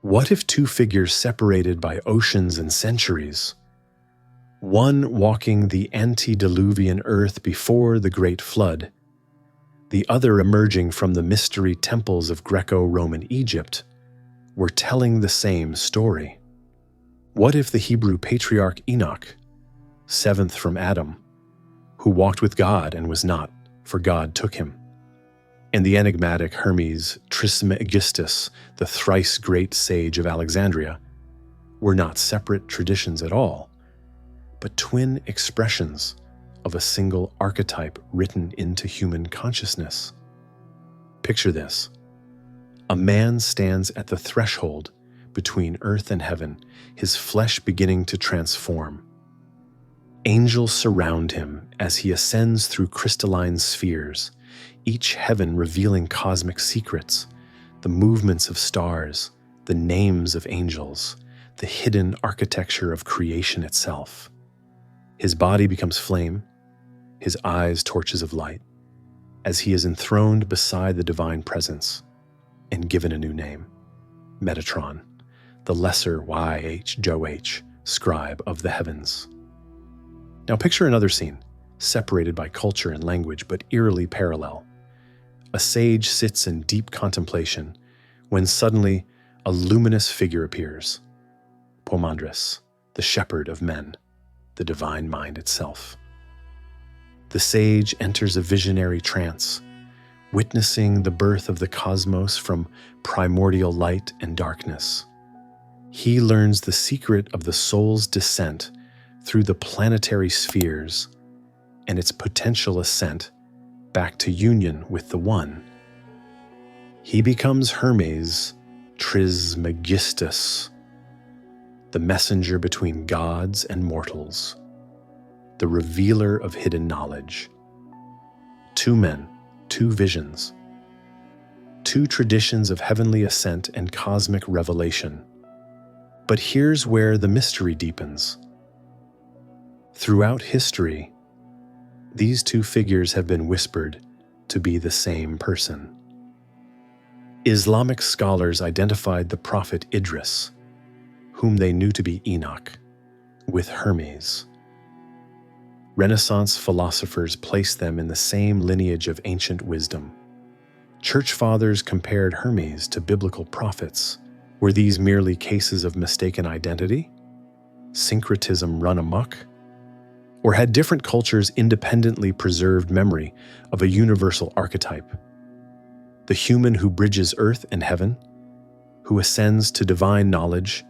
What if two figures separated by oceans and centuries, one walking the antediluvian earth before the Great Flood, the other emerging from the mystery temples of Greco-Roman Egypt, were telling the same story? What if the Hebrew patriarch Enoch, seventh from Adam, who walked with God and was not, for God took him, and the enigmatic Hermes Trismegistus, the thrice great sage of Alexandria, were not separate traditions at all, but twin expressions of a single archetype written into human consciousness? Picture this. A man stands at the threshold between earth and heaven, his flesh beginning to transform. Angels surround him as he ascends through crystalline spheres, each heaven revealing cosmic secrets, the movements of stars, the names of angels, the hidden architecture of creation itself. His body becomes flame, his eyes torches of light, as he is enthroned beside the divine presence and given a new name, Metatron, the lesser YHJOH, scribe of the heavens. Now picture another scene, separated by culture and language, but eerily parallel. A sage sits in deep contemplation when suddenly a luminous figure appears, Pomandris, the shepherd of men, the divine mind itself. The sage enters a visionary trance, witnessing the birth of the cosmos from primordial light and darkness. He learns the secret of the soul's descent through the planetary spheres and its potential ascent back to union with the One. He becomes Hermes Trismegistus, the messenger between gods and mortals, the revealer of hidden knowledge. Two men, two visions, two traditions of heavenly ascent and cosmic revelation. But here's where the mystery deepens. Throughout history, these two figures have been whispered to be the same person. Islamic scholars identified the prophet Idris, whom they knew to be Enoch, with Hermes. Renaissance philosophers placed them in the same lineage of ancient wisdom. Church fathers compared Hermes to biblical prophets. Were these merely cases of mistaken identity? Syncretism run amok? Or had different cultures independently preserved memory of a universal archetype? The human who bridges earth and heaven, who ascends to divine knowledge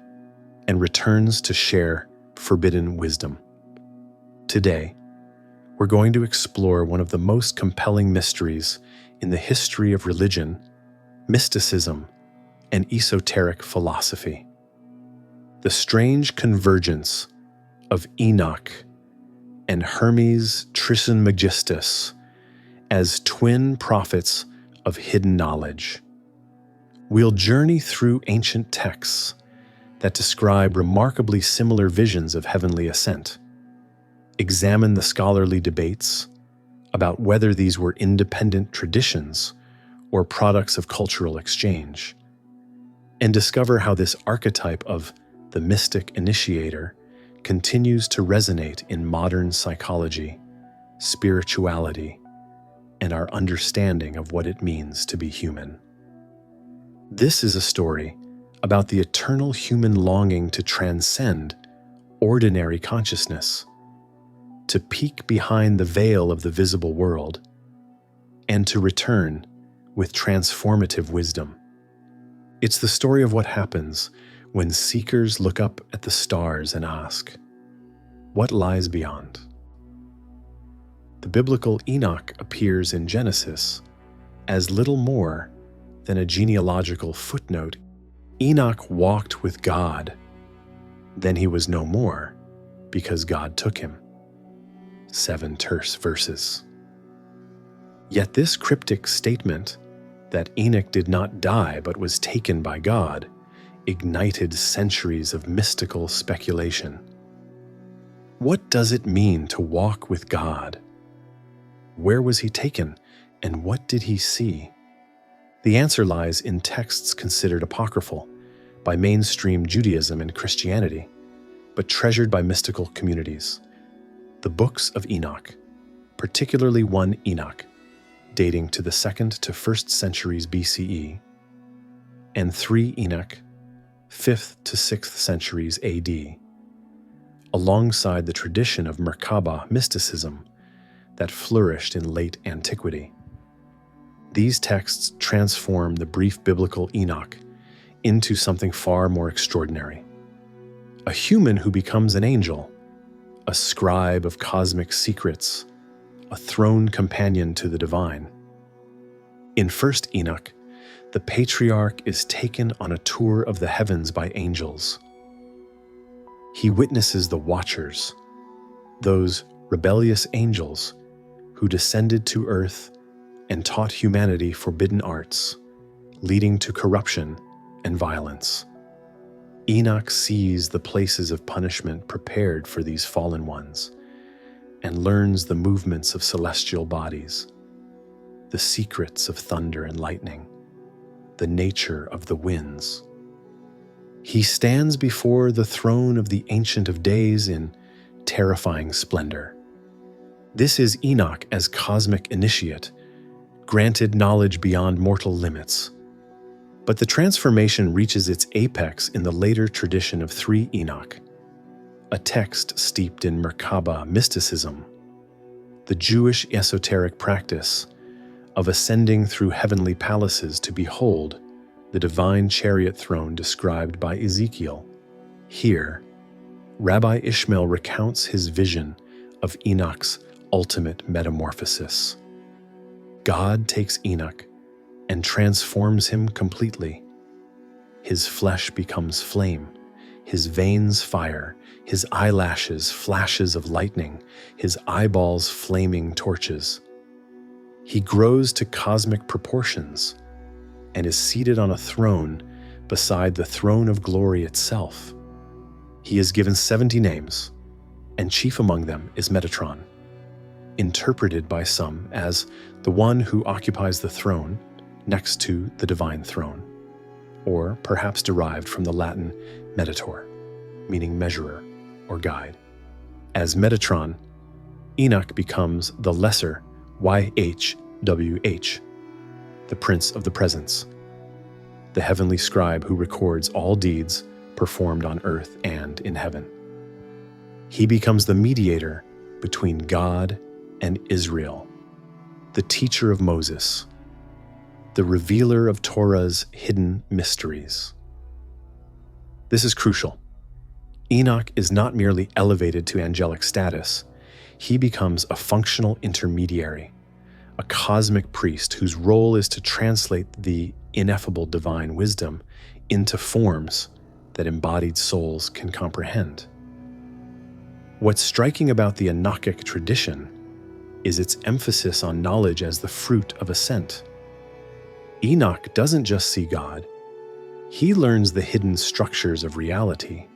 and returns to share forbidden wisdom. Today, we're going to explore one of the most compelling mysteries in the history of religion, mysticism, and esoteric philosophy. The strange convergence of Enoch and Hermes Trismegistus as twin prophets of hidden knowledge. We'll journey through ancient texts that describe remarkably similar visions of heavenly ascent, examine the scholarly debates about whether these were independent traditions or products of cultural exchange, and discover how this archetype of the mystic initiator continues to resonate in modern psychology, spirituality, and our understanding of what it means to be human. This is a story about the eternal human longing to transcend ordinary consciousness, to peek behind the veil of the visible world, and to return with transformative wisdom. It's the story of what happens when seekers look up at the stars and ask, what lies beyond? The biblical Enoch appears in Genesis as little more than a genealogical footnote. Enoch walked with God, then he was no more because God took him. 7 terse verses. Yet this cryptic statement that Enoch did not die but was taken by God ignited centuries of mystical speculation. What does it mean to walk with God? Where was he taken, and what did he see? The answer lies in texts considered apocryphal, by mainstream Judaism and Christianity, but treasured by mystical communities. The Books of Enoch, particularly one Enoch, dating to the 2nd to 1st centuries BCE, and 3 Enoch, 5th to 6th centuries AD, alongside the tradition of Merkaba mysticism that flourished in late antiquity. These texts transform the brief biblical Enoch into something far more extraordinary. A human who becomes an angel, a scribe of cosmic secrets, a throne companion to the divine. In 1st Enoch, the patriarch is taken on a tour of the heavens by angels. He witnesses the Watchers, those rebellious angels who descended to earth and taught humanity forbidden arts, leading to corruption and violence. Enoch sees the places of punishment prepared for these fallen ones and learns the movements of celestial bodies, the secrets of thunder and lightning, the nature of the winds. He stands before the throne of the Ancient of Days in terrifying splendor. This is Enoch as cosmic initiate, granted knowledge beyond mortal limits. But the transformation reaches its apex in the later tradition of 3 Enoch, a text steeped in Merkaba mysticism, the Jewish esoteric practice of ascending through heavenly palaces to behold the divine chariot throne described by Ezekiel. Here, Rabbi Ishmael recounts his vision of Enoch's ultimate metamorphosis. God takes Enoch and transforms him completely. His flesh becomes flame, his veins fire, his eyelashes flashes of lightning, his eyeballs flaming torches. He grows to cosmic proportions and is seated on a throne beside the throne of glory itself. He is given 70 names, and chief among them is Metatron, interpreted by some as the one who occupies the throne next to the divine throne, or perhaps derived from the Latin Mediator, meaning measurer or guide. As Metatron, Enoch becomes the lesser YHWH, the Prince of the Presence, the heavenly scribe who records all deeds performed on earth and in heaven. He becomes the mediator between God and Israel, the teacher of Moses, the revealer of Torah's hidden mysteries. This is crucial. Enoch is not merely elevated to angelic status. He becomes a functional intermediary, a cosmic priest whose role is to translate the ineffable divine wisdom into forms that embodied souls can comprehend. What's striking about the Enochic tradition is its emphasis on knowledge as the fruit of ascent. Enoch doesn't just see God, he learns the hidden structures of reality.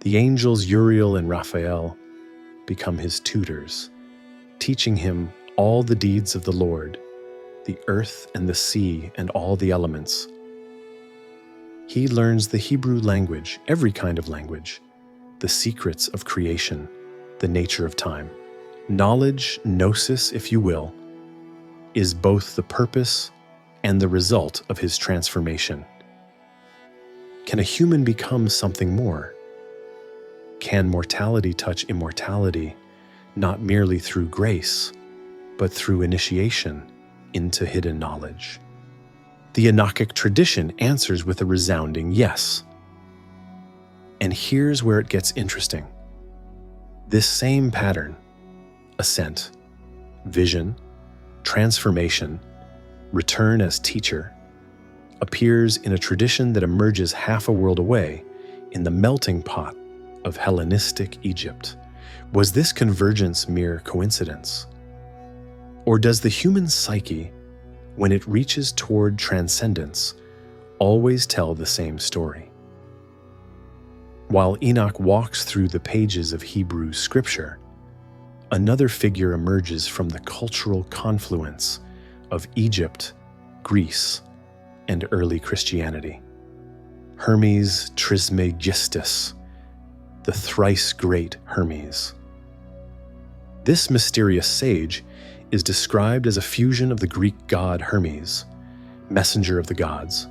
The angels Uriel and Raphael become his tutors, teaching him all the deeds of the Lord, the earth and the sea and all the elements. He learns the Hebrew language, every kind of language, the secrets of creation, the nature of time. Knowledge, gnosis, if you will, is both the purpose and the result of his transformation. Can a human become something more? Can mortality touch immortality, not merely through grace, but through initiation into hidden knowledge? The Enochic tradition answers with a resounding yes. And here's where it gets interesting. This same pattern, ascent, vision, transformation, return as teacher, appears in a tradition that emerges half a world away in the melting pot of Hellenistic Egypt. Was this convergence mere coincidence? Or does the human psyche, when it reaches toward transcendence, always tell the same story? While Enoch walks through the pages of Hebrew scripture, another figure emerges from the cultural confluence of Egypt, Greece, and early Christianity. Hermes Trismegistus, the thrice great Hermes. This mysterious sage is described as a fusion of the Greek god Hermes, messenger of the gods,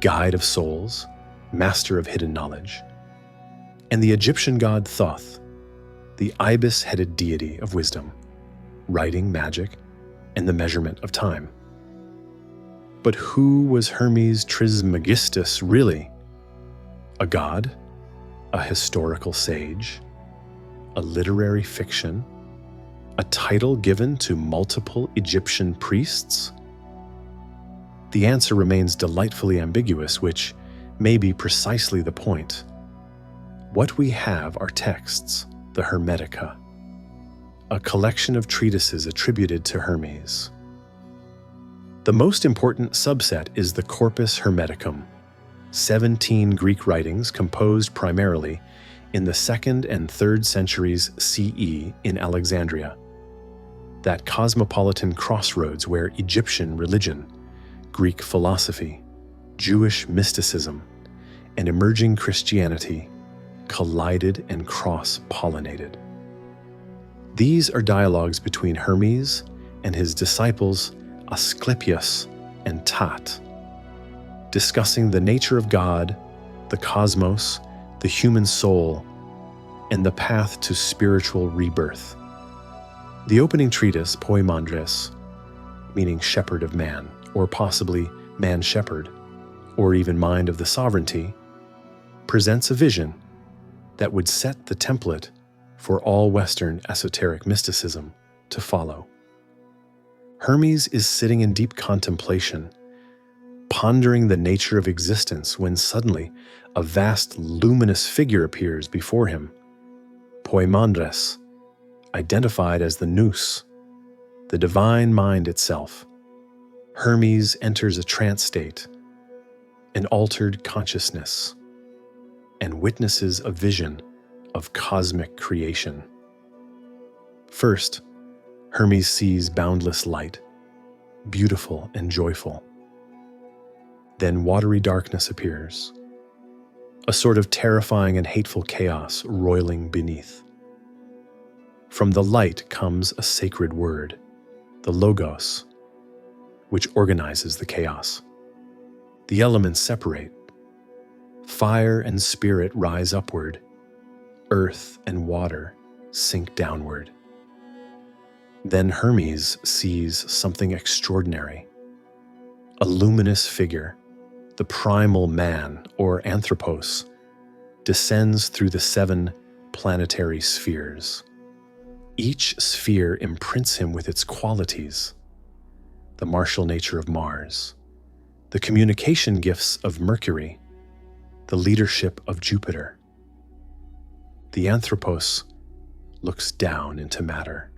guide of souls, master of hidden knowledge, and the Egyptian god Thoth, the ibis-headed deity of wisdom, writing, magic, and the measurement of time. But who was Hermes Trismegistus really? A god? A historical sage? A literary fiction? A title given to multiple Egyptian priests? The answer remains delightfully ambiguous, which may be precisely the point. What we have are texts, the Hermetica, a collection of treatises attributed to Hermes. The most important subset is the Corpus Hermeticum, 17 Greek writings composed primarily in the 2nd and 3rd centuries CE in Alexandria, that cosmopolitan crossroads where Egyptian religion, Greek philosophy, Jewish mysticism, and emerging Christianity collided and cross-pollinated. These are dialogues between Hermes and his disciples Asclepius and Tat, discussing the nature of God, the cosmos, the human soul, and the path to spiritual rebirth. The opening treatise, Poimandres, meaning shepherd of man, or possibly man-shepherd, or even mind of the sovereignty, presents a vision that would set the template for all Western esoteric mysticism to follow. Hermes is sitting in deep contemplation, pondering the nature of existence when suddenly a vast luminous figure appears before him, Poimandres, identified as the nous, the divine mind itself. Hermes enters a trance state, an altered consciousness, and witnesses a vision of cosmic creation. First, Hermes sees boundless light, beautiful and joyful. Then watery darkness appears, a sort of terrifying and hateful chaos roiling beneath. From the light comes a sacred word, the Logos, which organizes the chaos. The elements separate. Fire and spirit rise upward. Earth and water sink downward. Then Hermes sees something extraordinary. A luminous figure, the primal man, or anthropos, descends through the 7 planetary spheres. Each sphere imprints him with its qualities: the martial nature of Mars, the communication gifts of Mercury, the leadership of Jupiter. The anthropos looks down into matter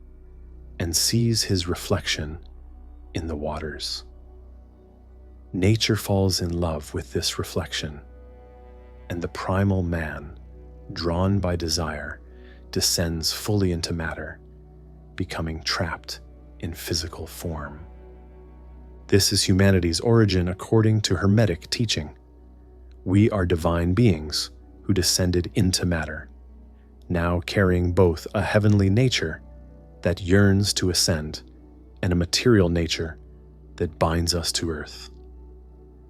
and sees his reflection in the waters. Nature falls in love with this reflection, and the primal man, drawn by desire, descends fully into matter, becoming trapped in physical form. This is humanity's origin according to Hermetic teaching. We are divine beings who descended into matter, now carrying both a heavenly nature that yearns to ascend and a material nature that binds us to earth.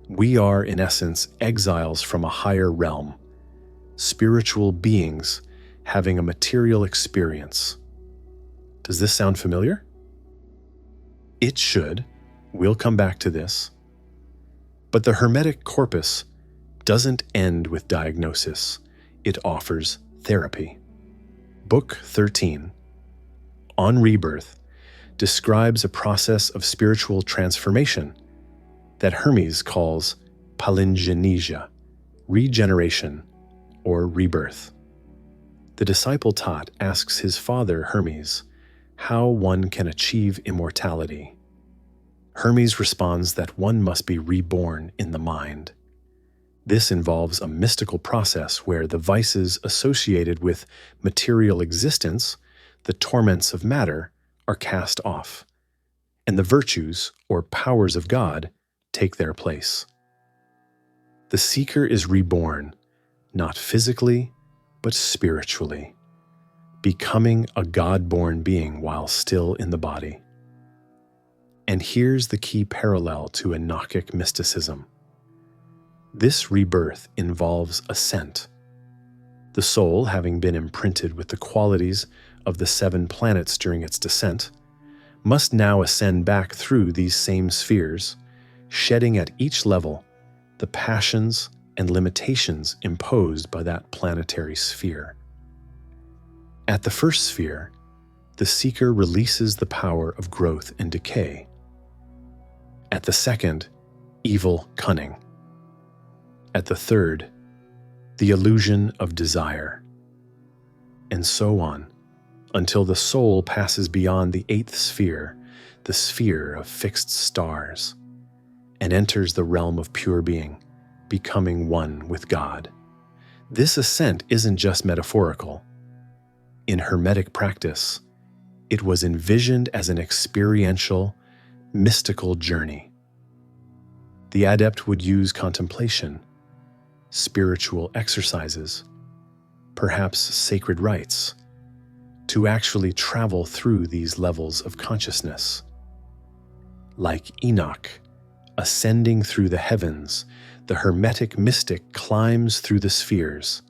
We are, in essence, exiles from a higher realm, spiritual beings having a material experience. Does this sound familiar? It should. We'll come back to this. But the Hermetic corpus doesn't end with diagnosis. It offers therapy. Book 13, On Rebirth, describes a process of spiritual transformation that Hermes calls palingenesia, regeneration, or rebirth. The disciple Tat asks his father Hermes how one can achieve immortality. Hermes responds that one must be reborn in the mind. This involves a mystical process where the vices associated with material existence, the torments of matter, are cast off, and the virtues or powers of God take their place. The seeker is reborn, not physically, but spiritually, becoming a God-born being while still in the body. And here's the key parallel to Enochic mysticism. This rebirth involves ascent. The soul, having been imprinted with the qualities of the 7 planets during its descent, must now ascend back through these same spheres, shedding at each level the passions and limitations imposed by that planetary sphere. At the first sphere, the seeker releases the power of growth and decay. At the second, evil cunning. At the third, the illusion of desire. And so on, until the soul passes beyond the 8th sphere, the sphere of fixed stars, and enters the realm of pure being, becoming one with God. This ascent isn't just metaphorical. In Hermetic practice, it was envisioned as an experiential, mystical journey. The adept would use contemplation, spiritual exercises, perhaps sacred rites, to actually travel through these levels of consciousness. Like Enoch, ascending through the heavens, the Hermetic mystic climbs through the spheres.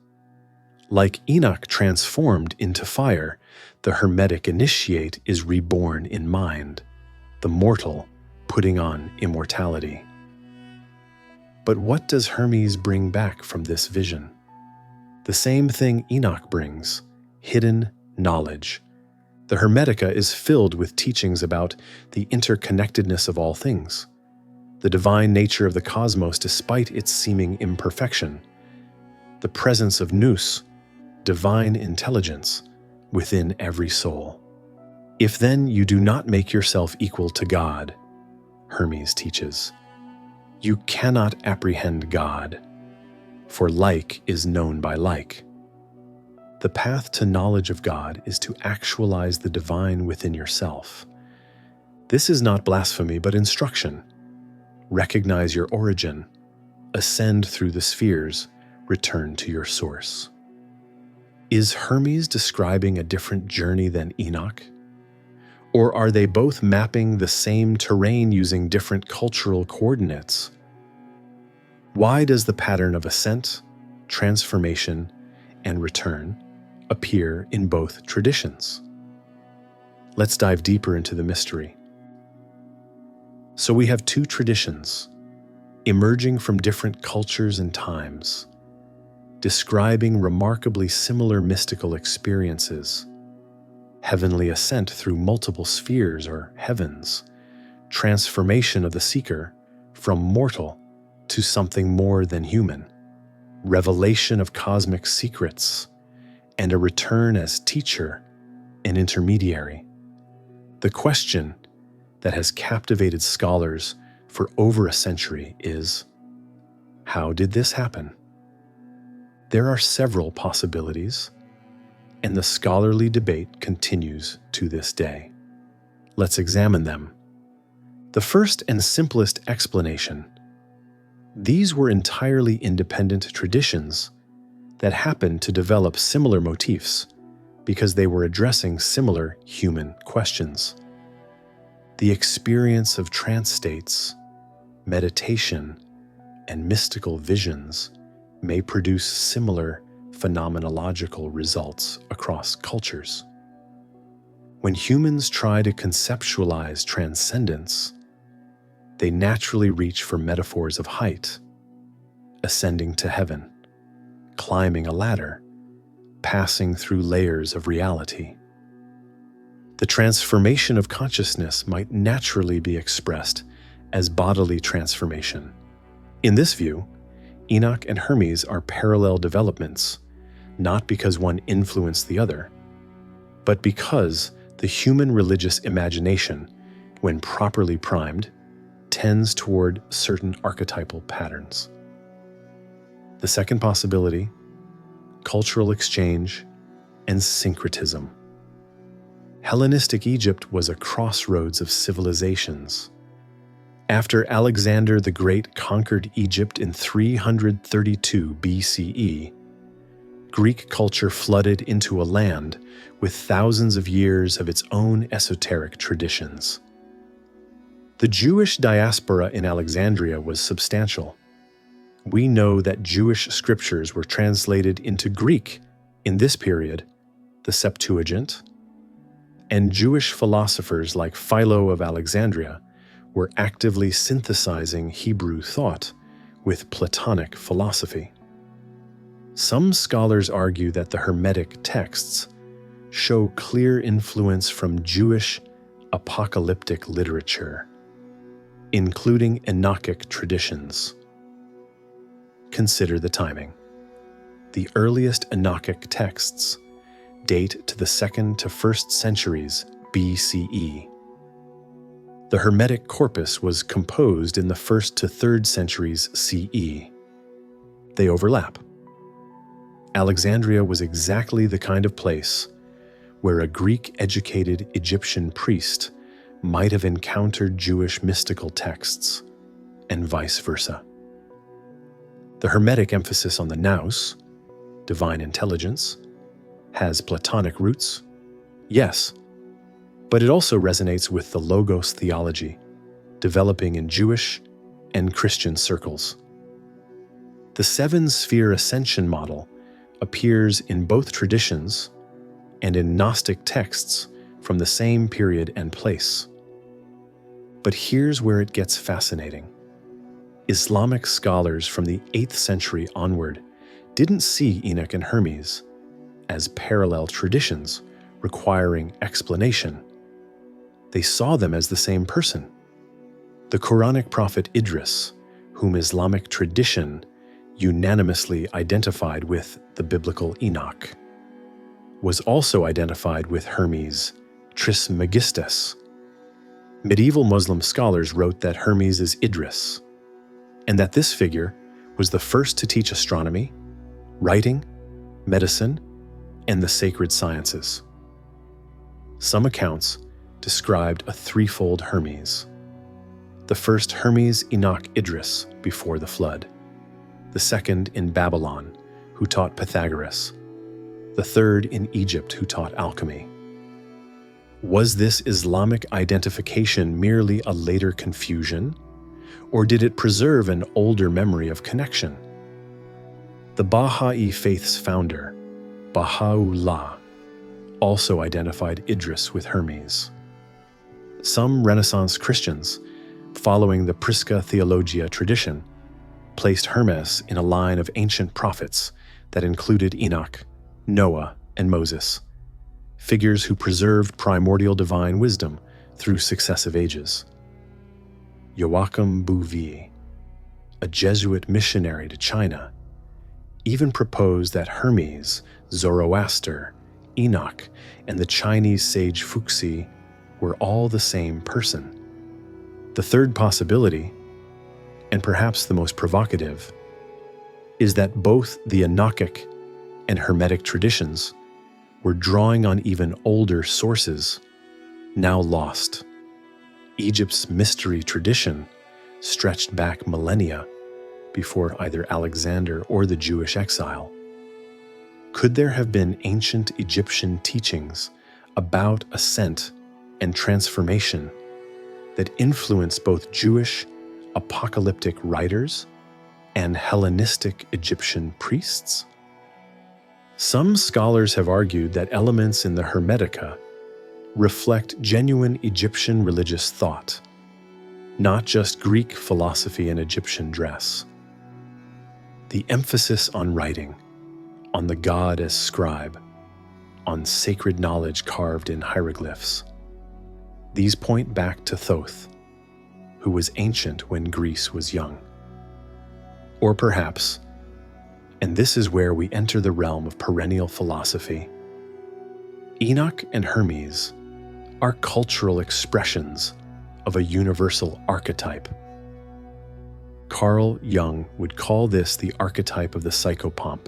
Like Enoch transformed into fire, the Hermetic initiate is reborn in mind, the mortal putting on immortality. But what does Hermes bring back from this vision? The same thing Enoch brings: hidden knowledge. The Hermetica is filled with teachings about the interconnectedness of all things, the divine nature of the cosmos despite its seeming imperfection, the presence of nous, divine intelligence, within every soul. If then you do not make yourself equal to God, Hermes teaches, you cannot apprehend God, for like is known by like. The path to knowledge of God is to actualize the divine within yourself. This is not blasphemy, but instruction. Recognize your origin, ascend through the spheres, return to your source. Is Hermes describing a different journey than Enoch? Or are they both mapping the same terrain using different cultural coordinates? Why does the pattern of ascent, transformation, and return appear in both traditions? Let's dive deeper into the mystery. So we have 2 traditions, emerging from different cultures and times, describing remarkably similar mystical experiences: heavenly ascent through multiple spheres or heavens, transformation of the seeker from mortal to something more than human, revelation of cosmic secrets, and a return as teacher and intermediary. The question that has captivated scholars for over a century is, how did this happen? There are several possibilities, and the scholarly debate continues to this day. Let's examine them. The first and simplest explanation: these were entirely independent traditions that happened to develop similar motifs because they were addressing similar human questions. The experience of trance states, meditation, and mystical visions may produce similar phenomenological results across cultures. When humans try to conceptualize transcendence, they naturally reach for metaphors of height, ascending to heaven, climbing a ladder, passing through layers of reality. The transformation of consciousness might naturally be expressed as bodily transformation. In this view, Enoch and Hermes are parallel developments, not because one influenced the other, but because the human religious imagination, when properly primed, tends toward certain archetypal patterns. The second possibility: cultural exchange and syncretism. Hellenistic Egypt was a crossroads of civilizations. After Alexander the Great conquered Egypt in 332 BCE, Greek culture flooded into a land with thousands of years of its own esoteric traditions. The Jewish diaspora in Alexandria was substantial. We know that Jewish scriptures were translated into Greek in this period, the Septuagint, and Jewish philosophers like Philo of Alexandria were actively synthesizing Hebrew thought with Platonic philosophy. Some scholars argue that the Hermetic texts show clear influence from Jewish apocalyptic literature, including Enochic traditions. Consider the timing. The earliest Enochic texts date to the 2nd to 1st centuries BCE. The Hermetic corpus was composed in the 1st to 3rd centuries CE. They overlap. Alexandria was exactly the kind of place where a Greek-educated Egyptian priest might have encountered Jewish mystical texts, and vice versa. The Hermetic emphasis on the nous, divine intelligence, has Platonic roots, yes, but it also resonates with the Logos theology, developing in Jewish and Christian circles. The seven-sphere ascension model appears in both traditions and in Gnostic texts from the same period and place. But here's where it gets fascinating. Islamic scholars from the 8th century onward didn't see Enoch and Hermes as parallel traditions requiring explanation. They saw them as the same person. The Quranic prophet Idris, whom Islamic tradition unanimously identified with the biblical Enoch, was also identified with Hermes Trismegistus. Medieval Muslim scholars wrote that Hermes is Idris, and that this figure was the first to teach astronomy, writing, medicine, and the sacred sciences. Some accounts described a threefold Hermes. The first Hermes Enoch Idris before the flood, the second in Babylon, who taught Pythagoras, the third in Egypt, who taught alchemy. Was this Islamic identification merely a later confusion, or did it preserve an older memory of connection? The Baha'i faith's founder, Baha'u'llah, also identified Idris with Hermes. Some Renaissance Christians, following the Prisca Theologia tradition, placed Hermes in a line of ancient prophets that included Enoch, Noah, and Moses, figures who preserved primordial divine wisdom through successive ages. Joachim Bouvier, a Jesuit missionary to China, even proposed that Hermes, Zoroaster, Enoch, and the Chinese sage Fuxi were all the same person. The third possibility, and perhaps the most provocative, is that both the Enochic and Hermetic traditions were drawing on even older sources, now lost. Egypt's mystery tradition stretched back millennia before either Alexander or the Jewish exile. Could there have been ancient Egyptian teachings about ascent and transformation that influenced both Jewish apocalyptic writers and Hellenistic Egyptian priests? Some scholars have argued that elements in the Hermetica reflect genuine Egyptian religious thought, not just Greek philosophy and Egyptian dress. The emphasis on writing, on the god as scribe, on sacred knowledge carved in hieroglyphs. These point back to Thoth, who was ancient when Greece was young. Or perhaps, and this is where we enter the realm of perennial philosophy, Enoch and Hermes are cultural expressions of a universal archetype. Carl Jung would call this the archetype of the psychopomp,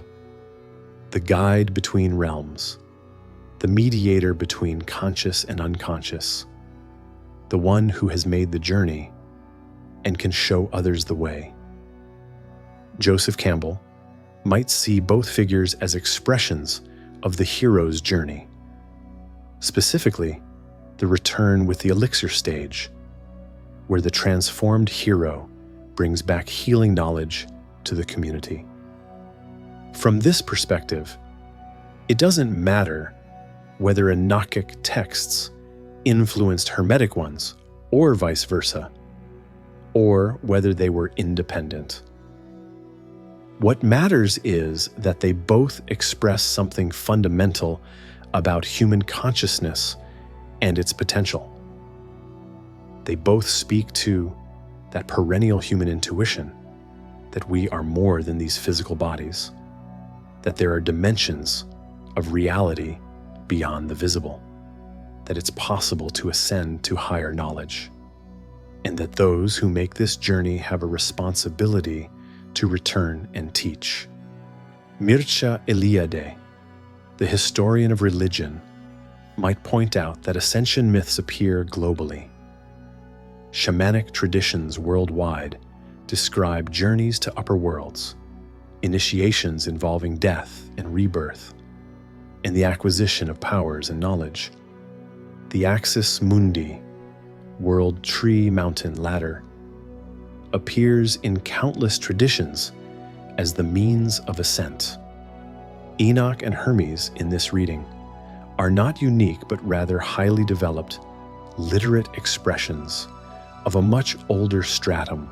the guide between realms, the mediator between conscious and unconscious, the one who has made the journey and can show others the way. Joseph Campbell might see both figures as expressions of the hero's journey, specifically the return with the elixir stage, where the transformed hero brings back healing knowledge to the community. From this perspective, it doesn't matter whether Enochic texts influenced Hermetic ones or vice versa, or whether they were independent. What matters is that they both express something fundamental about human consciousness and its potential. They both speak to that perennial human intuition that we are more than these physical bodies, that there are dimensions of reality beyond the visible, that it's possible to ascend to higher knowledge, and that those who make this journey have a responsibility to return and teach. Mircea Eliade, the historian of religion, might point out that ascension myths appear globally. Shamanic traditions worldwide describe journeys to upper worlds, initiations involving death and rebirth, and the acquisition of powers and knowledge. The Axis Mundi, world tree mountain ladder, appears in countless traditions as the means of ascent. Enoch and Hermes in this reading are not unique but rather highly developed, literate expressions of a much older stratum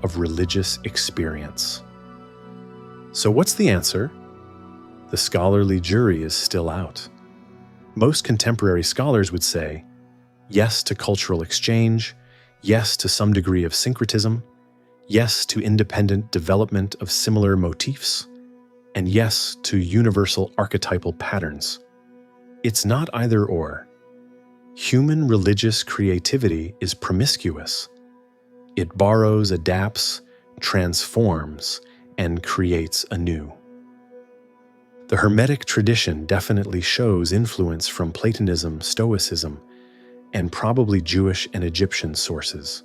of religious experience. So what's the answer? The scholarly jury is still out. Most contemporary scholars would say yes to cultural exchange, yes to some degree of syncretism, yes to independent development of similar motifs, and yes to universal archetypal patterns. It's not either or. Human religious creativity is promiscuous. It borrows, adapts, transforms, and creates anew. The Hermetic tradition definitely shows influence from Platonism, Stoicism, and probably Jewish and Egyptian sources.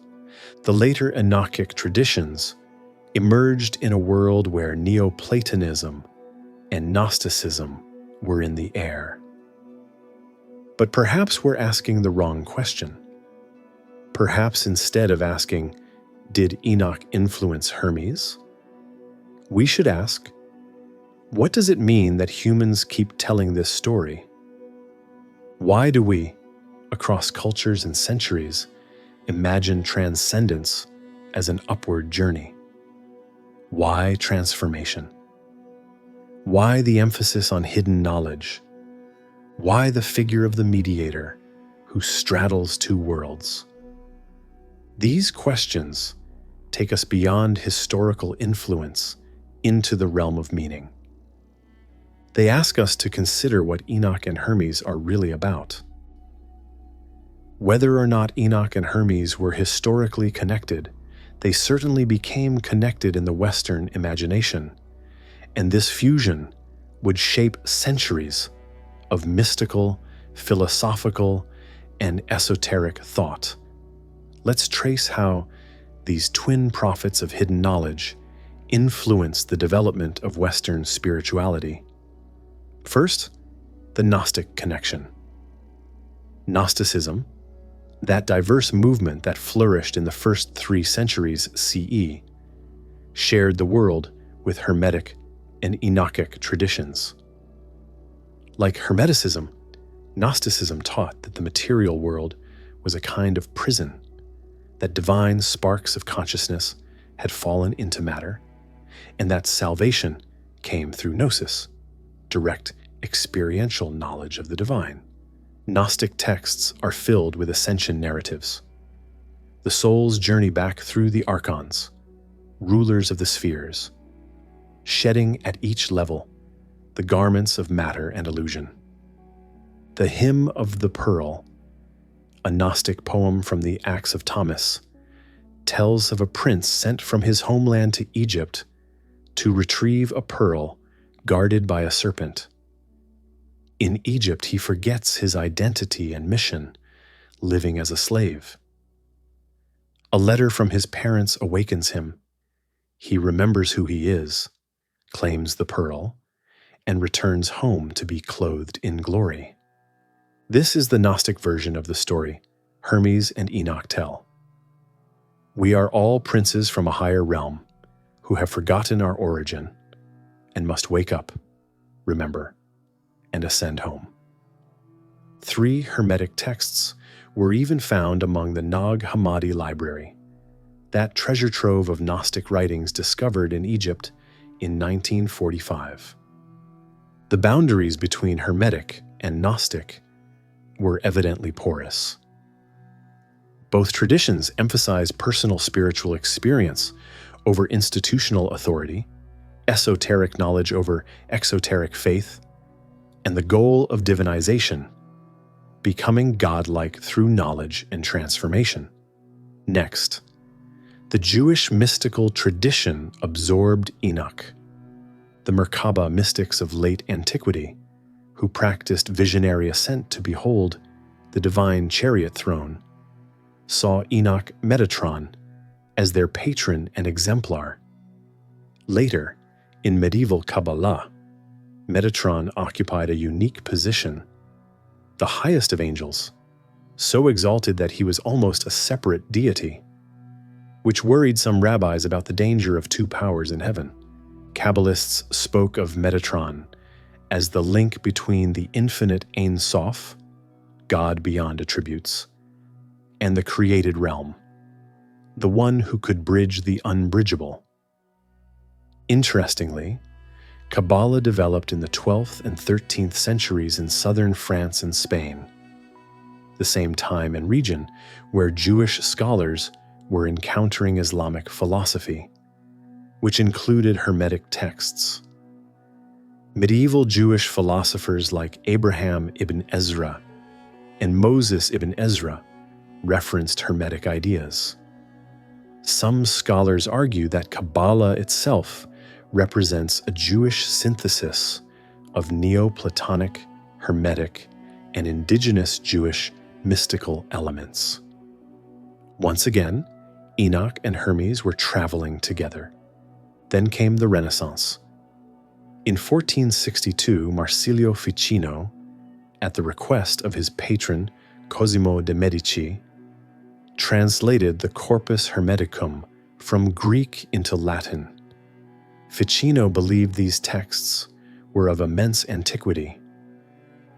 The later Enochic traditions emerged in a world where Neoplatonism and Gnosticism were in the air. But perhaps we're asking the wrong question. Perhaps instead of asking, did Enoch influence Hermes? We should ask, what does it mean that humans keep telling this story? Why do we, across cultures and centuries, imagine transcendence as an upward journey? Why transformation? Why the emphasis on hidden knowledge? Why the figure of the mediator who straddles two worlds? These questions take us beyond historical influence into the realm of meaning. They ask us to consider what Enoch and Hermes are really about. Whether or not Enoch and Hermes were historically connected, they certainly became connected in the Western imagination, and this fusion would shape centuries of mystical, philosophical, and esoteric thought. Let's trace how these twin prophets of hidden knowledge influenced the development of Western spirituality. First, the Gnostic connection. Gnosticism, that diverse movement that flourished in the first 3 centuries CE, shared the world with Hermetic and Enochic traditions. Like Hermeticism, Gnosticism taught that the material world was a kind of prison, that divine sparks of consciousness had fallen into matter, and that salvation came through gnosis, direct experiential knowledge of the divine. Gnostic texts are filled with ascension narratives. The soul's journey back through the archons, rulers of the spheres, shedding at each level the garments of matter and illusion. The Hymn of the Pearl, a Gnostic poem from the Acts of Thomas, tells of a prince sent from his homeland to Egypt to retrieve a pearl guarded by a serpent. In Egypt, he forgets his identity and mission, living as a slave. A letter from his parents awakens him. He remembers who he is, claims the pearl, and returns home to be clothed in glory. This is the Gnostic version of the story Hermes and Enoch tell. We are all princes from a higher realm who have forgotten our origin and must wake up, remember, and ascend home. 3 Hermetic texts were even found among the Nag Hammadi library, that treasure trove of Gnostic writings discovered in Egypt in 1945. The boundaries between Hermetic and Gnostic were evidently porous. Both traditions emphasize personal spiritual experience over institutional authority, esoteric knowledge over exoteric faith, and the goal of divinization, becoming godlike through knowledge and transformation. Next, the Jewish mystical tradition absorbed Enoch. The Merkaba mystics of late antiquity, who practiced visionary ascent to behold the divine chariot throne, saw Enoch Metatron as their patron and exemplar. Later, in medieval Kabbalah, Metatron occupied a unique position, the highest of angels, so exalted that he was almost a separate deity, which worried some rabbis about the danger of 2 powers in heaven. Kabbalists spoke of Metatron as the link between the infinite Ein Sof, God beyond attributes, and the created realm, the one who could bridge the unbridgeable. Interestingly, Kabbalah developed in the 12th and 13th centuries in southern France and Spain, the same time and region where Jewish scholars were encountering Islamic philosophy, which included Hermetic texts. Medieval Jewish philosophers like Abraham ibn Ezra and Moses ibn Ezra referenced Hermetic ideas. Some scholars argue that Kabbalah itself represents a Jewish synthesis of Neoplatonic, Hermetic, and indigenous Jewish mystical elements. Once again, Enoch and Hermes were traveling together. Then came the Renaissance. In 1462, Marsilio Ficino, at the request of his patron Cosimo de' Medici, translated the Corpus Hermeticum from Greek into Latin. Ficino believed these texts were of immense antiquity,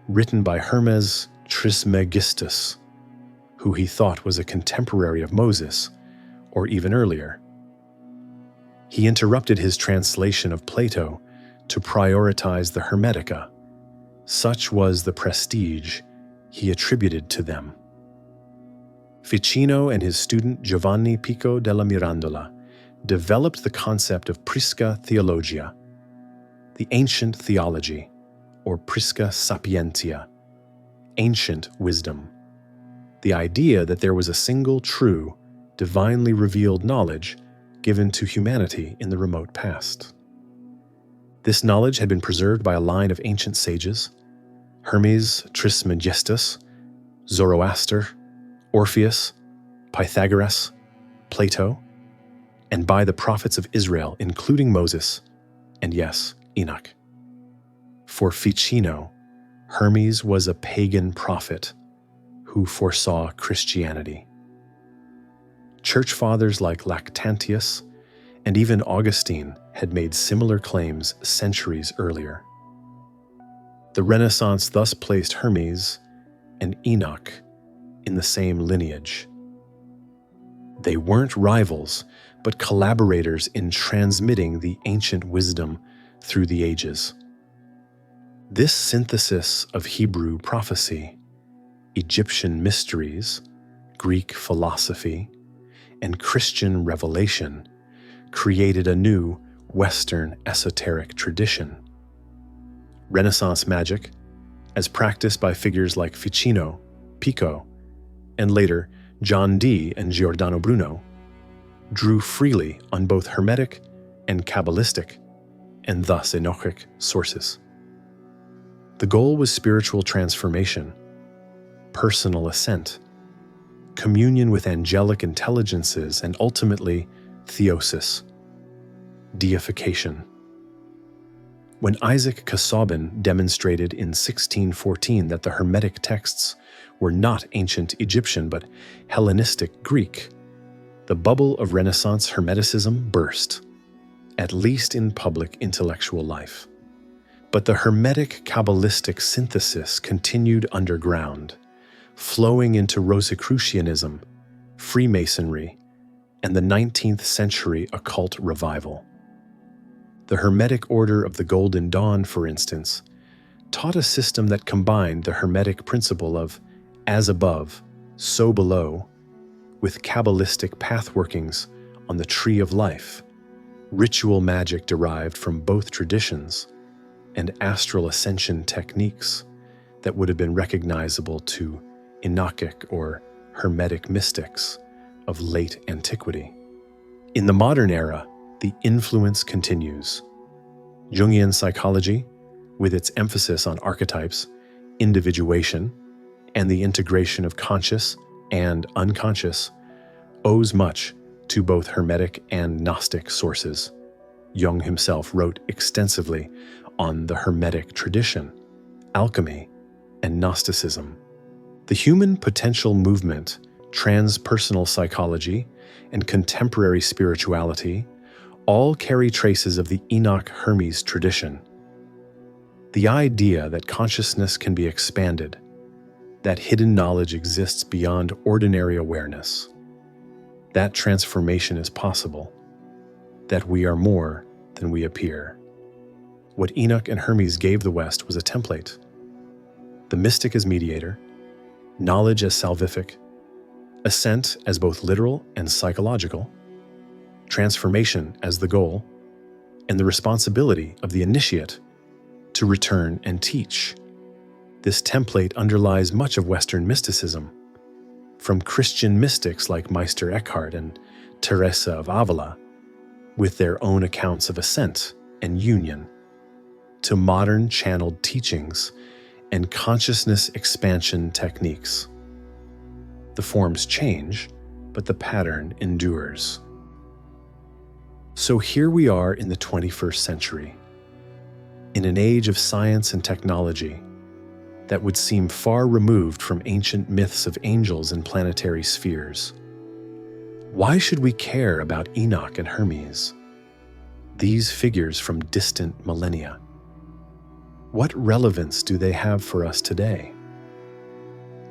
written by Hermes Trismegistus, who he thought was a contemporary of Moses, or even earlier. He interrupted his translation of Plato to prioritize the Hermetica. Such was the prestige he attributed to them. Ficino and his student Giovanni Pico della Mirandola developed the concept of Prisca Theologia, the ancient theology, or Prisca Sapientia, ancient wisdom. The idea that there was a single true, divinely revealed knowledge given to humanity in the remote past. This knowledge had been preserved by a line of ancient sages, Hermes Trismegistus, Zoroaster, Orpheus, Pythagoras, Plato, and by the prophets of Israel, including Moses, and yes, Enoch. For Ficino, Hermes was a pagan prophet who foresaw Christianity. Church fathers like Lactantius and even Augustine had made similar claims centuries earlier. The Renaissance thus placed Hermes and Enoch in the same lineage. They weren't rivals, but collaborators in transmitting the ancient wisdom through the ages. This synthesis of Hebrew prophecy, Egyptian mysteries, Greek philosophy, and Christian revelation created a new Western esoteric tradition. Renaissance magic, as practiced by figures like Ficino, Pico, and later John Dee and Giordano Bruno, drew freely on both Hermetic and Kabbalistic, and thus Enochic sources. The goal was spiritual transformation, personal ascent, communion with angelic intelligences, and ultimately, theosis, deification. When Isaac Casaubon demonstrated in 1614 that the Hermetic texts were not ancient Egyptian but Hellenistic Greek, the bubble of Renaissance Hermeticism burst, at least in public intellectual life. But the Hermetic Kabbalistic synthesis continued underground, flowing into Rosicrucianism, Freemasonry, and the 19th century occult revival. The Hermetic Order of the Golden Dawn, for instance, taught a system that combined the Hermetic principle of as above, so below, with Kabbalistic pathworkings on the tree of life, ritual magic derived from both traditions, and astral ascension techniques that would have been recognizable to Enochic or Hermetic mystics of late antiquity. In the modern era, the influence continues. Jungian psychology, with its emphasis on archetypes, individuation, and the integration of conscious and unconscious, owes much to both Hermetic and Gnostic sources. Jung himself wrote extensively on the Hermetic tradition, alchemy, and Gnosticism. The human potential movement, transpersonal psychology, and contemporary spirituality all carry traces of the Enoch-Hermes tradition. The idea that consciousness can be expanded, that hidden knowledge exists beyond ordinary awareness, that transformation is possible, that we are more than we appear. What Enoch and Hermes gave the West was a template. The mystic as mediator, knowledge as salvific, ascent as both literal and psychological, transformation as the goal, and the responsibility of the initiate to return and teach. This template underlies much of Western mysticism, from Christian mystics like Meister Eckhart and Teresa of Avila, with their own accounts of ascent and union, to modern channeled teachings and consciousness expansion techniques. The forms change, but the pattern endures. So here we are in the 21st century, in an age of science and technology that would seem far removed from ancient myths of angels and planetary spheres. Why should we care about Enoch and Hermes, these figures from distant millennia? What relevance do they have for us today?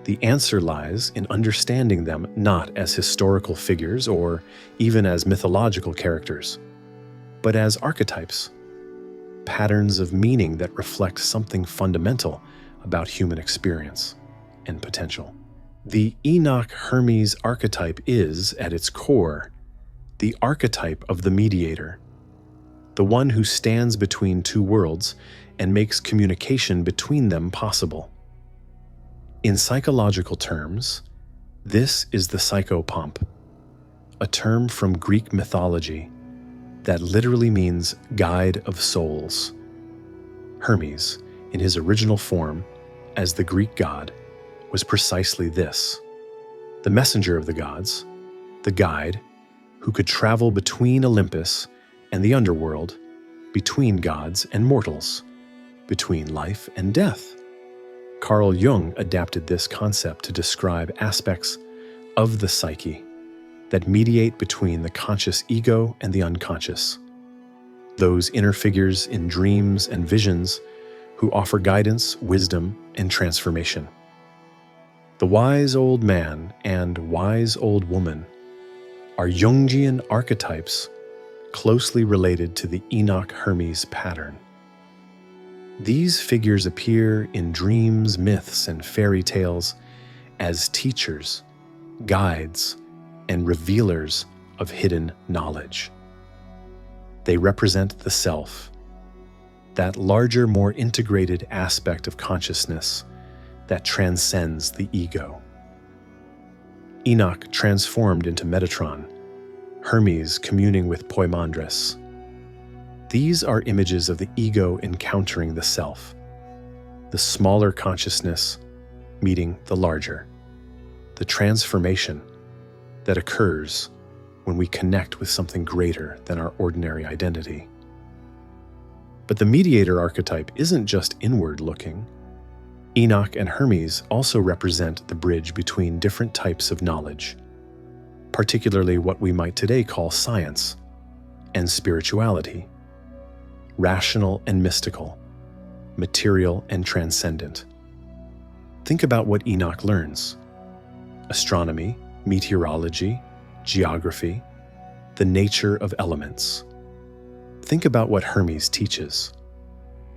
The answer lies in understanding them not as historical figures or even as mythological characters, but as archetypes, patterns of meaning that reflect something fundamental about human experience and potential. The Enoch-Hermes archetype is, at its core, the archetype of the mediator, the one who stands between two worlds and makes communication between them possible. In psychological terms, this is the psychopomp, a term from Greek mythology that literally means guide of souls. Hermes, in his original form as the Greek god, was precisely this: the messenger of the gods, the guide who could travel between Olympus and the underworld, between gods and mortals, between life and death. Carl Jung adapted this concept to describe aspects of the psyche that mediate between the conscious ego and the unconscious, those inner figures in dreams and visions who offer guidance, wisdom, and transformation. The wise old man and wise old woman are Jungian archetypes closely related to the Enoch-Hermes pattern. These figures appear in dreams, myths, and fairy tales as teachers, guides, and revealers of hidden knowledge. They represent the self, that larger, more integrated aspect of consciousness that transcends the ego. Enoch transformed into Metatron, Hermes communing with Poimandres. These are images of the ego encountering the self, the smaller consciousness meeting the larger. the transformation that occurs when we connect with something greater than our ordinary identity. But the mediator archetype isn't just inward-looking. Enoch and Hermes also represent the bridge between different types of knowledge, particularly what we might today call science and spirituality, rational and mystical, material and transcendent. Think about what Enoch learns: astronomy, meteorology, geography, the nature of elements. Think about what Hermes teaches: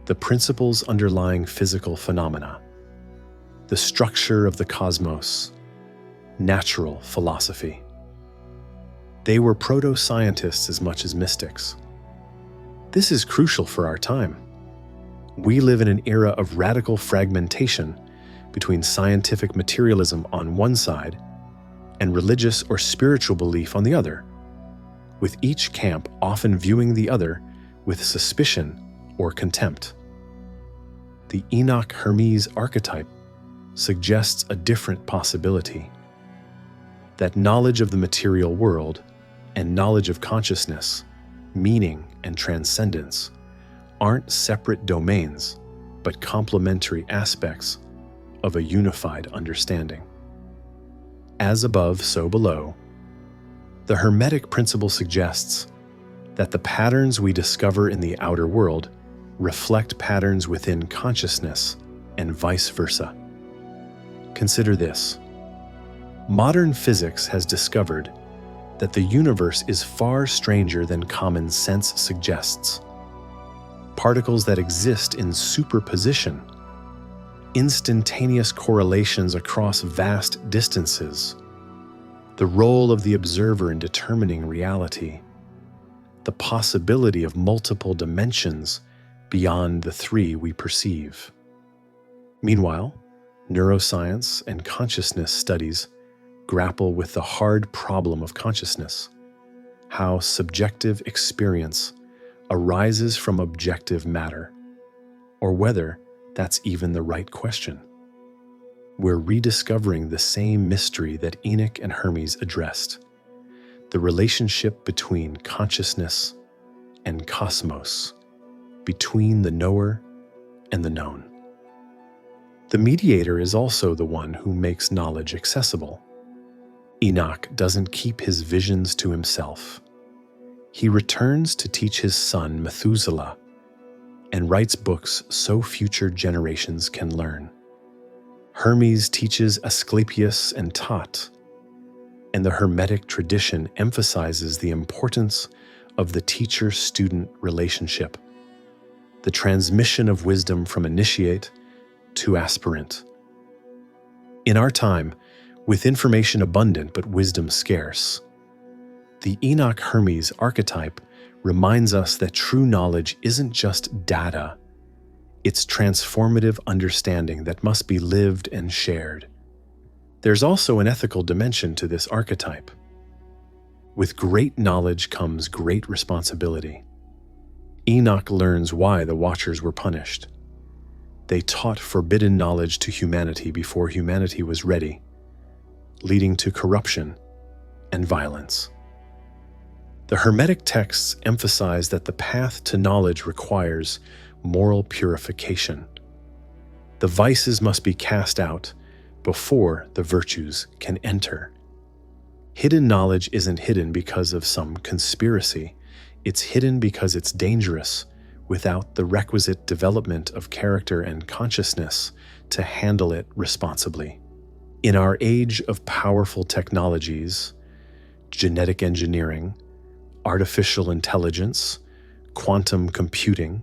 the principles underlying physical phenomena, the structure of the cosmos, natural philosophy. They were proto-scientists as much as mystics. This is crucial for our time. We live in an era of radical fragmentation between scientific materialism on one side and religious or spiritual belief on the other, with each camp often viewing the other with suspicion or contempt. The Enoch-Hermes archetype suggests a different possibility: that knowledge of the material world and knowledge of consciousness, meaning and transcendence, aren't separate domains, but complementary aspects of a unified understanding. As above, so below, the Hermetic principle suggests that the patterns we discover in the outer world reflect patterns within consciousness and vice versa. Consider this. Modern physics has discovered that the universe is far stranger than common sense suggests. Particles that exist in superposition, instantaneous correlations across vast distances, the role of the observer in determining reality, the possibility of multiple dimensions beyond the three we perceive. Meanwhile, neuroscience and consciousness studies grapple with the hard problem of consciousness: how subjective experience arises from objective matter, or whether that's even the right question. We're rediscovering the same mystery that Enoch and Hermes addressed: the relationship between consciousness and cosmos, between the knower and the known. The mediator is also the one who makes knowledge accessible. Enoch doesn't keep his visions to himself. He returns to teach his son Methuselah and writes books so future generations can learn. Hermes teaches Asclepius and Tot, and the Hermetic tradition emphasizes the importance of the teacher-student relationship, the transmission of wisdom from initiate to aspirant. In our time, with information abundant but wisdom scarce, the Enoch-Hermes archetype reminds us that true knowledge isn't just data, it's transformative understanding that must be lived and shared. There's also an ethical dimension to this archetype. With great knowledge comes great responsibility. Enoch learns why the Watchers were punished. They taught forbidden knowledge to humanity before humanity was ready, leading to corruption and violence. The Hermetic texts emphasize that the path to knowledge requires moral purification. The vices must be cast out before the virtues can enter. Hidden knowledge isn't hidden because of some conspiracy. It's hidden because it's dangerous without the requisite development of character and consciousness to handle it responsibly. In our age of powerful technologies, genetic engineering, artificial intelligence, quantum computing,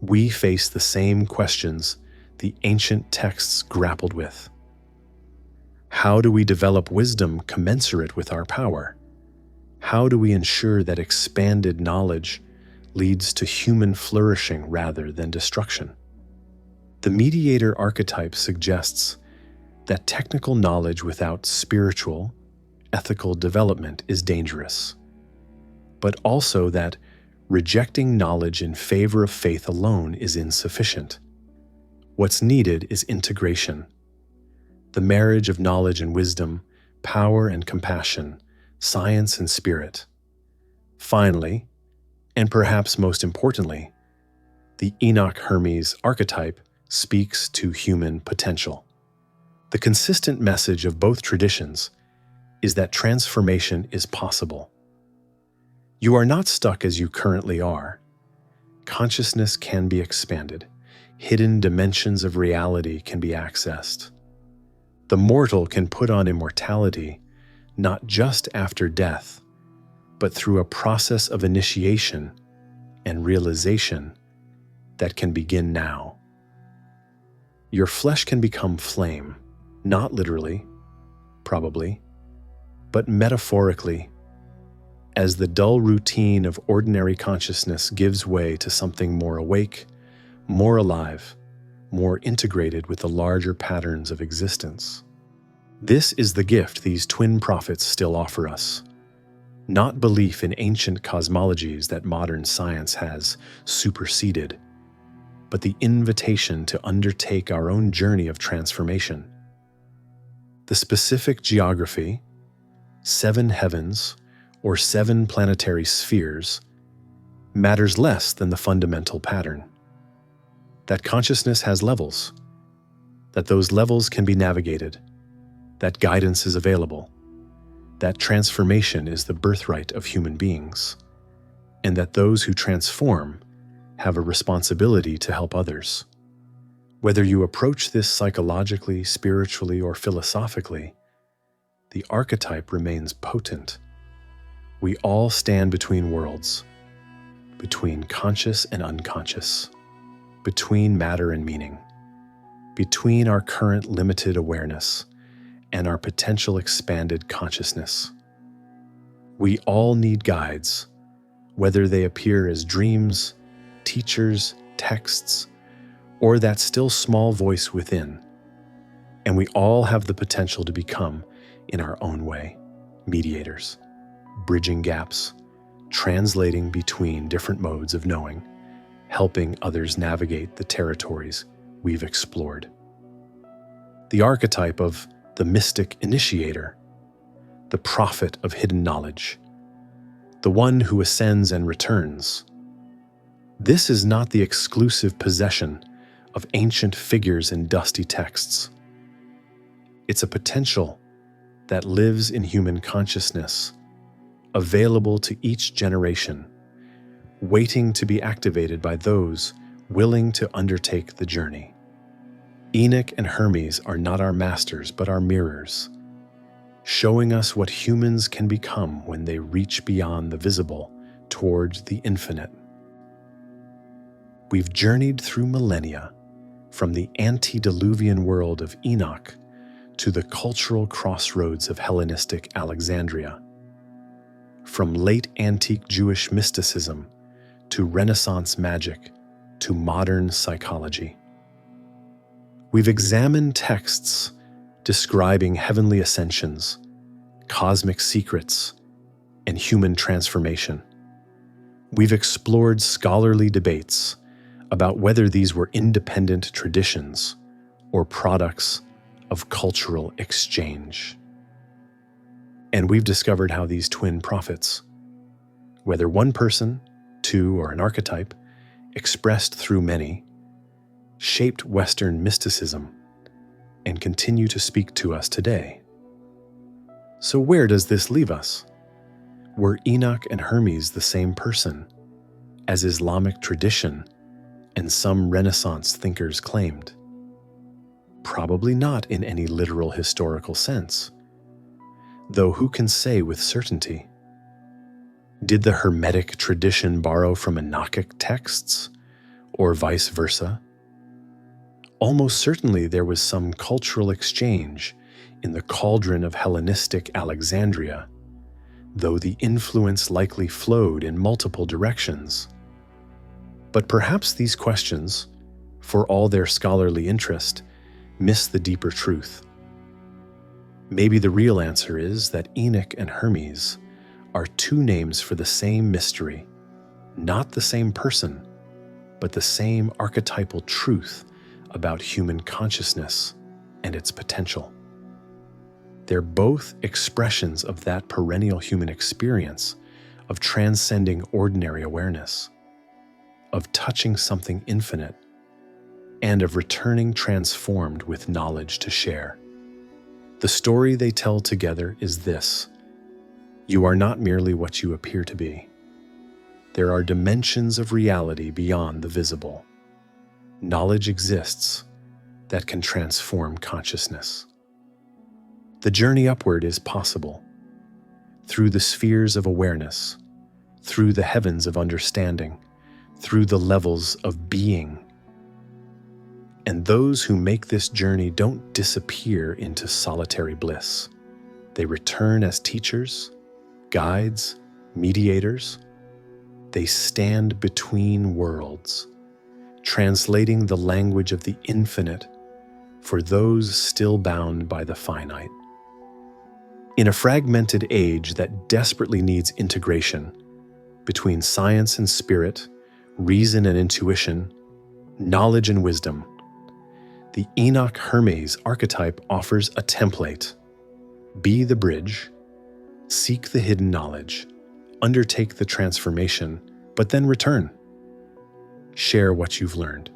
we face the same questions the ancient texts grappled with. How do we develop wisdom commensurate with our power? How do we ensure that expanded knowledge leads to human flourishing rather than destruction? The mediator archetype suggests that technical knowledge without spiritual, ethical development is dangerous, but also that rejecting knowledge in favor of faith alone is insufficient. What's needed is integration. the marriage of knowledge and wisdom, power and compassion, science and spirit. Finally, and perhaps most importantly, the Enoch Hermes archetype speaks to human potential. The consistent message of both traditions is that transformation is possible. You are not stuck as you currently are. Consciousness can be expanded. Hidden dimensions of reality can be accessed. The mortal can put on immortality not just after death, but through a process of initiation and realization that can begin now. Your flesh can become flame, not literally, probably, but metaphorically, as the dull routine of ordinary consciousness gives way to something more awake, more alive, more integrated with the larger patterns of existence. This is the gift these twin prophets still offer us. Not belief in ancient cosmologies that modern science has superseded, but the invitation to undertake our own journey of transformation. The specific geography, 7 heavens, or 7 planetary spheres, matters less than the fundamental pattern. That consciousness has levels, that those levels can be navigated, that guidance is available, that transformation is the birthright of human beings, and that those who transform have a responsibility to help others. Whether you approach this psychologically, spiritually, or philosophically, the archetype remains potent. We all stand between worlds, between conscious and unconscious, between matter and meaning, between our current limited awareness and our potential expanded consciousness. We all need guides, whether they appear as dreams, teachers, texts, or that still small voice within. And we all have the potential to become, in our own way, mediators, bridging gaps, translating between different modes of knowing, helping others navigate the territories we've explored. The archetype of the mystic initiator, the prophet of hidden knowledge, the one who ascends and returns. This is not the exclusive possession of ancient figures in dusty texts. It's a potential that lives in human consciousness, available to each generation, waiting to be activated by those willing to undertake the journey. Enoch and Hermes are not our masters, but our mirrors, showing us what humans can become when they reach beyond the visible toward the infinite. We've journeyed through millennia, from the antediluvian world of Enoch to the cultural crossroads of Hellenistic Alexandria, from late antique Jewish mysticism to Renaissance magic to modern psychology. We've examined texts describing heavenly ascensions, cosmic secrets, and human transformation. We've explored scholarly debates about whether these were independent traditions or products of cultural exchange. And we've discovered how these twin prophets, whether one person, two, or an archetype, expressed through many, shaped Western mysticism and continue to speak to us today. So where does this leave us? Were Enoch and Hermes the same person, as Islamic tradition and some Renaissance thinkers claimed? Probably not in any literal historical sense, though who can say with certainty? Did the Hermetic tradition borrow from Enochic texts, or vice versa? Almost certainly there was some cultural exchange in the cauldron of Hellenistic Alexandria, though the influence likely flowed in multiple directions. But perhaps these questions, for all their scholarly interest, miss the deeper truth. Maybe the real answer is that Enoch and Hermes are two names for the same mystery, not the same person, but the same archetypal truth about human consciousness and its potential. They're both expressions of that perennial human experience of transcending ordinary awareness, of touching something infinite, and of returning transformed with knowledge to share. The story they tell together is this: you are not merely what you appear to be. There are dimensions of reality beyond the visible. Knowledge exists that can transform consciousness. The journey upward is possible through the spheres of awareness, through the heavens of understanding, through the levels of being. And those who make this journey don't disappear into solitary bliss. They return as teachers, guides, mediators. They stand between worlds, translating the language of the infinite for those still bound by the finite. In a fragmented age that desperately needs integration between science and spirit, reason and intuition, knowledge and wisdom, the Enoch Hermes archetype offers a template. Be the bridge, seek the hidden knowledge, undertake the transformation, but then return. Share what you've learned.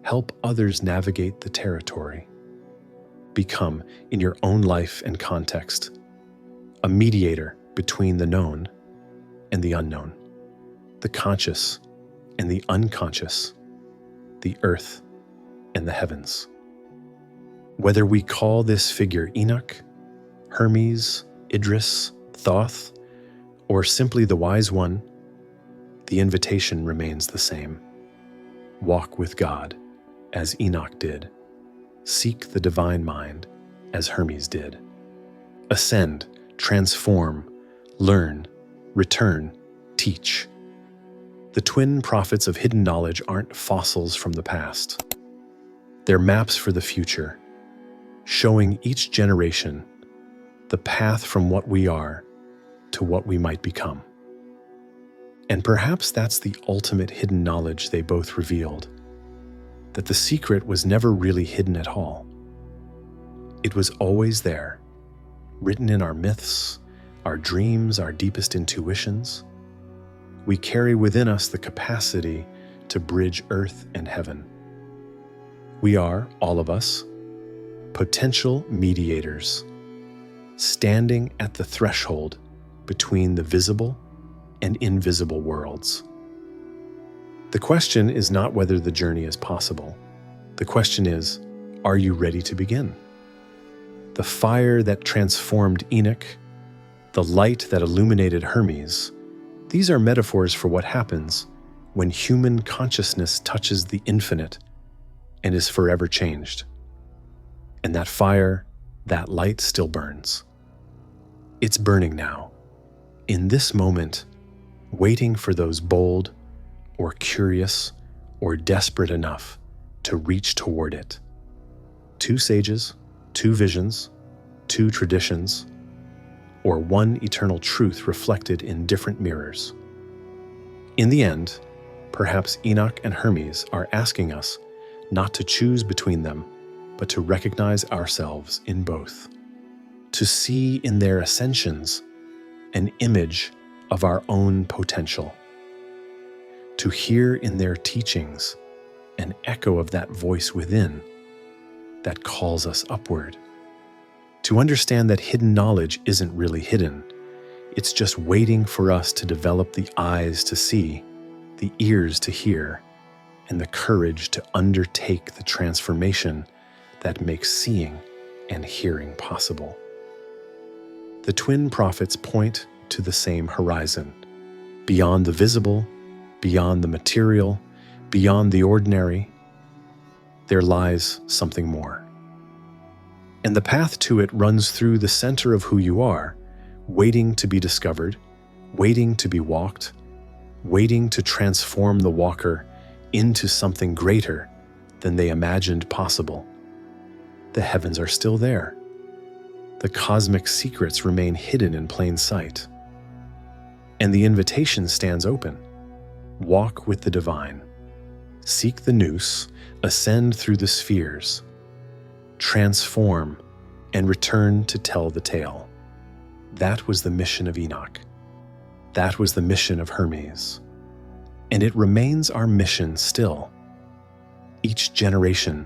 Help others navigate the territory. Become, in your own life and context, a mediator between the known and the unknown, the conscious and the unconscious, the earth and the heavens. Whether we call this figure Enoch, Hermes, Idris, Thoth, or simply the Wise One, the invitation remains the same. Walk with God, as Enoch did. Seek the divine mind, as Hermes did. Ascend, transform, learn, return, teach. The twin prophets of hidden knowledge aren't fossils from the past. They're maps for the future, showing each generation the path from what we are to what we might become. And perhaps that's the ultimate hidden knowledge they both revealed, that the secret was never really hidden at all. It was always there, written in our myths, our dreams, our deepest intuitions. We carry within us the capacity to bridge earth and heaven. We are, all of us, potential mediators, standing at the threshold between the visible and invisible worlds. The question is not whether the journey is possible. The question is, are you ready to begin? The fire that transformed Enoch, the light that illuminated Hermes, these are metaphors for what happens when human consciousness touches the infinite and is forever changed. And that fire, that light still burns. It's burning now, in this moment, waiting for those bold or curious or desperate enough to reach toward it. Two sages, two visions, two traditions, or one eternal truth reflected in different mirrors. In the end, perhaps Enoch and Hermes are asking us not to choose between them, but to recognize ourselves in both, to see in their ascensions an image of our own potential, to hear in their teachings an echo of that voice within that calls us upward, to understand that hidden knowledge isn't really hidden. It's just waiting for us to develop the eyes to see, the ears to hear, and the courage to undertake the transformation that makes seeing and hearing possible. The twin prophets point to the same horizon. Beyond the visible, beyond the material, beyond the ordinary, there lies something more. And the path to it runs through the center of who you are, waiting to be discovered, waiting to be walked, waiting to transform the walker into something greater than they imagined possible. The heavens are still there. The cosmic secrets remain hidden in plain sight. And the invitation stands open. Walk with the divine. Seek the nous, ascend through the spheres. Transform, and return to tell the tale. That was the mission of Enoch. That was the mission of Hermes. And it remains our mission still. Each generation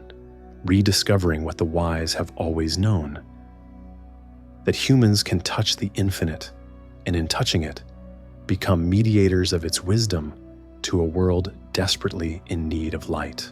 rediscovering what the wise have always known, that humans can touch the infinite, and in touching it, become mediators of its wisdom to a world desperately in need of light.